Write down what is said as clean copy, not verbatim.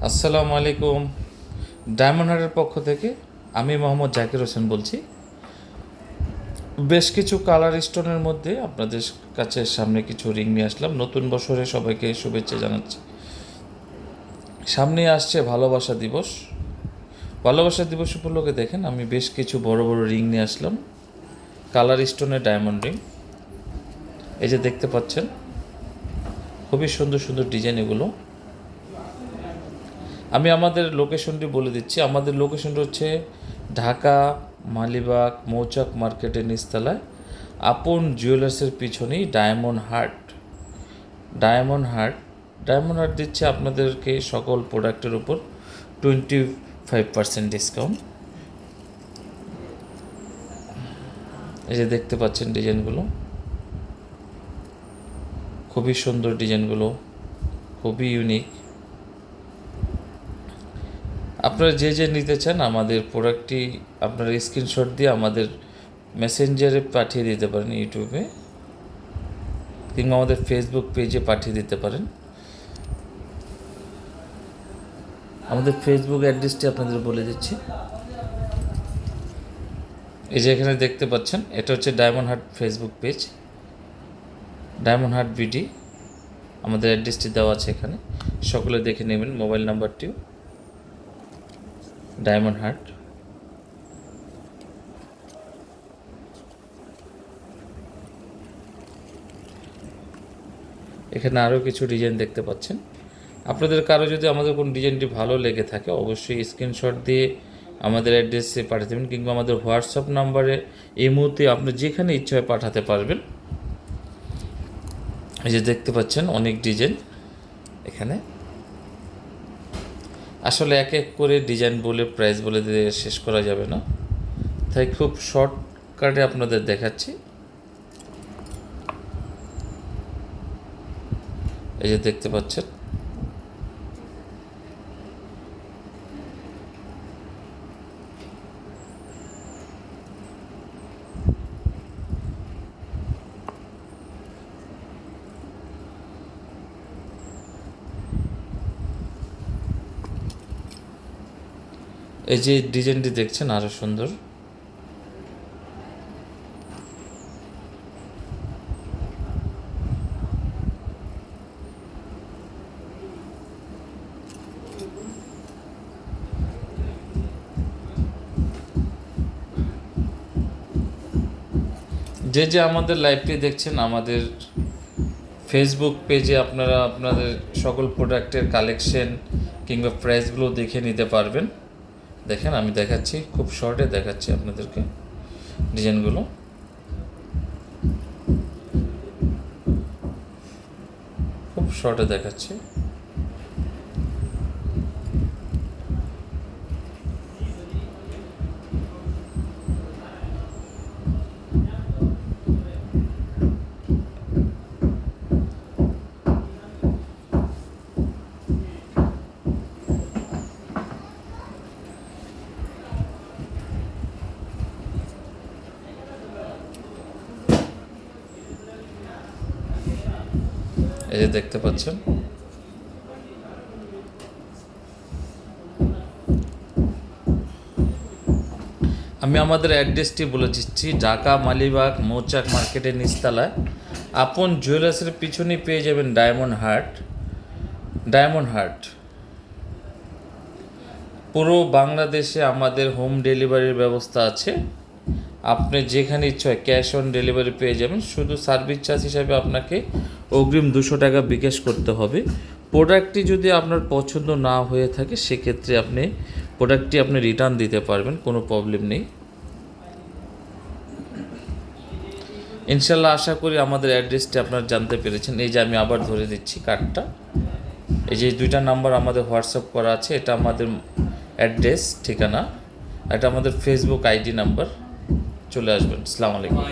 আসসালামু আলাইকুম। ডায়মন্ড হাটের পক্ষ থেকে আমি মোহাম্মদ জাকির হোসেন বলছি। বেশ কিছু কালার স্টোনের মধ্যে আপনাদের কাছে সামনে কিছু রিং নিয়ে আসলাম। নতুন বছরে সবাইকে শুভেচ্ছা জানাচ্ছি। সামনে আসছে ভালোবাসা দিবস। ভালোবাসা দিবস উপলক্ষে দেখেন আমি বেশ কিছু বড় বড় রিং নিয়ে আসলাম, কালার স্টোনের ডায়মন্ড রিং। এই যে দেখতে পাচ্ছেন, খুবই সুন্দর সুন্দর ডিজাইন এগুলো। আমি আমাদের লোকেশনটি বলে দিচ্ছি। আমাদের লোকেশনটা হচ্ছে ঢাকা মালিবাগ মৌচাক মার্কেটের নিচতলায় আপন জুয়েলার্সের পিছনেই ডায়মন্ড হাট। ডায়মন্ড হাট দিচ্ছে আপনাদেরকে সকল প্রোডাক্টের উপর 25% ডিসকাউন্ট। এই যে দেখতে পাচ্ছেন ডিজাইনগুলো, খুবই সুন্দর ডিজাইনগুলো, খুবই ইউনিক। আপনারা যে নিতে চান আমাদের প্রোডাক্টটি আপনারা স্ক্রিনশট দিয়ে আমাদের মেসেঞ্জারে পাঠিয়ে দিতে পারেন, ইউটিউবে কিংবা আমাদের ফেসবুক পেজে পাঠিয়ে দিতে পারেন। আমাদের ফেসবুক অ্যাড্রেসটি আপনাদের বলে দিচ্ছি। এই যে এখানে দেখতে পাচ্ছেন, এটা হচ্ছে ডায়মন্ড হাট ফেসবুক পেজ, ডায়মন্ড হাট বিডি। আমাদের অ্যাড্রেসটি দেওয়া আছে এখানে, সকলে দেখে নেবেন। মোবাইল নাম্বারটিও ডায়মন্ড হাট। এখানে আরও কিছু ডিজাইন দেখতে পাচ্ছেন। আপনাদের কারো যদি আমাদের কোন ডিজাইনটি ভালো লেগে থাকে অবশ্যই স্ক্রিনশট দিয়ে আমাদের অ্যাড্রেসে পাঠিয়ে দেবেন, কিংবা আমাদের হোয়াটসঅ্যাপ নাম্বারে এই মুহূর্তে আপনি যেখানে ইচ্ছা হয় পাঠাতে পারবেন। এই যে দেখতে পাচ্ছেন অনেক ডিজাইন এখানে। আসলে এক এক করে ডিজাইন বলে প্রাইস বলে দিয়ে শেষ করা যাবে না, তাই খুব শর্টকাটে আপনাদের দেখাচ্ছি। এই যে দেখতে পাচ্ছেন, এই যে ডিজাইনটি দেখছেন আরও সুন্দর। যে আমাদের লাইভটি দেখছেন আমাদের ফেসবুক পেজে আপনারা আপনাদের সকল প্রোডাক্টের কালেকশন কিংবা প্রাইসগুলো দেখে নিতে পারবেন। দেখেন আমি দেখাচ্ছি, খুব শর্টে দেখাচ্ছি আপনাদেরকে ডিজাইনগুলো। খুব শর্টে দেখাচ্ছি। এই যে দেখতে পাচ্ছেন, আমি আমাদের অ্যাড্রেসটি বলে দিচ্ছি। ঢাকা মালিবাগ মৌচাক মার্কেটের নিচতলায় আপন জুয়েলার্সের পিছনেই পেয়ে যাবেন ডায়মন্ড হাট। পুরো বাংলাদেশে আমাদের হোম ডেলিভারির ব্যবস্থা আছে। আপনি যেখানে ইচ্ছা হয় ক্যাশ অন ডেলিভারি পেয়ে যাবেন। শুধু সার্ভিস চার্জ হিসাবে আপনাকে অগ্রিম 200 টাকা বিকাশ করতে হবে। প্রোডাক্টটি যদি আপনার পছন্দ না হয়ে থাকে সেক্ষেত্রে প্রোডাক্টটি আপনি রিটার্ন দিতে পারবেন, কোনো প্রবলেম নেই। ইনশাল্লাহ আশা করি আমাদের অ্যাড্রেসটি আপনারা জানতে পেরেছেন। এই যে আমি আবার ধরে দিচ্ছি কার্ডটা। এই যে 2টা নাম্বার আমাদের হোয়াটসঅ্যাপ করা আছে, এটা আমাদের অ্যাড্রেস ঠিকানা, এটা আমাদের ফেসবুক আইডি নাম্বার। চলে আসবেন। আসসালামু আলাইকুম।